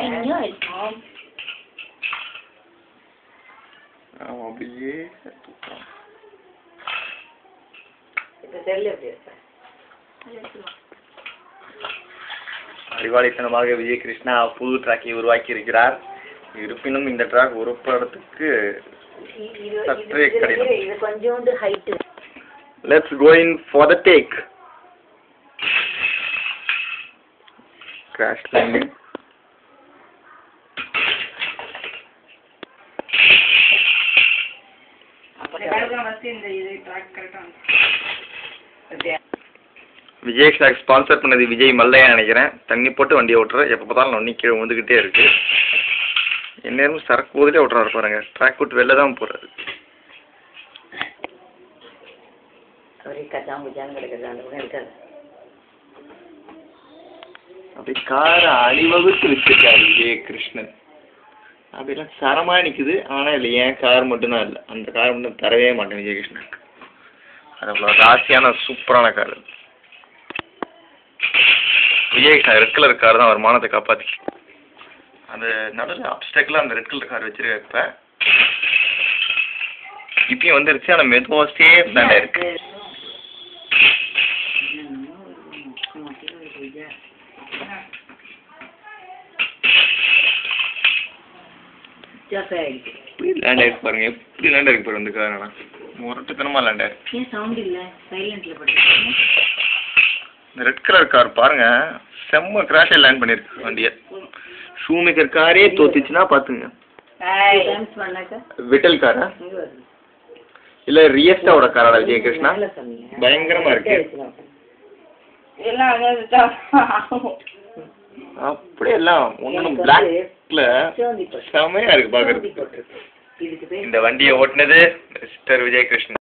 yours, Mom. அப்படியே அறிவாளித்தனமாக விஜய் கிருஷ்ணா புது ட்ராக்கை உருவாக்கி இருக்கிறார். இருப்பினும் இந்த ட்ராக் ஒரு படத்துக்கு சற்றே கடினம். Let's go in for the take. Crash landing. Vijay track sponsor பண்ணது விஜய் மல்லையா நினைக்கிறேன். தண்ணி போட்டு வண்டியை ஓட்டுற எப்போ பார்த்தாலும் நொண்ணி கீழே விழுந்துக்கிட்டே இருக்கு. எந்நேரமும் சரக்கு போதுலே ஓட்டுறாரு பாருங்க. ட்ராக் விட்டு வெளில தான் போறாரு. அப்படி காரை அணிவகுத்து வச்சிருக்காரு விஜய் கிருஷ்ணன். அப்படிலாம் சரமா நிக்குது. ஆனா இல்லை ஏன் கார் மட்டும்தான் இல்லை, அந்த கார் மட்டும் தரவே மாட்டேன் விஜய் கிருஷ்ணனுக்கு. அது அவ்வளோ ராசியான சூப்பரான car. Vijay red colour car தான் வருமானத்தை காப்பாத்தி. அந்த நடுவில் அப்டெக்கில் அந்த ரெட் கலர் கார் வச்சிருக்க இப்பயும் வந்துருச்சு. ஆனால் மெதுவாக சேஃப் தானே இருக்கு. லேண்ட் ஆயிருக்கு பாருங்க. எப்படி லேண்ட் ஆயிருக்கு பாருங்க. இந்த கார் முரட்டுத்தனமா லேண்ட் ஆயிருக்கு. இந்த ரெட் கலர் கார் பாருங்க, செம்ம கிராஷ் லேண்ட் பண்ணிருக்கு வண்டியை. ஷூ மேக்கர் காரே தோத்துச்சுன்னா பாத்துங்க. விட்டல் காரா இல்ல ரியஸ்டாவோட காரா விஜய் கிருஷ்ணா? பயங்கரமா இருக்கு. அப்படியே எல்லாம் ஒன்னும் பிளாக்ல செமையா இருக்கு பாக்குறது. இந்த வண்டியை ஓட்டுனது மிஸ்டர் விஜய் கிருஷ்ணா.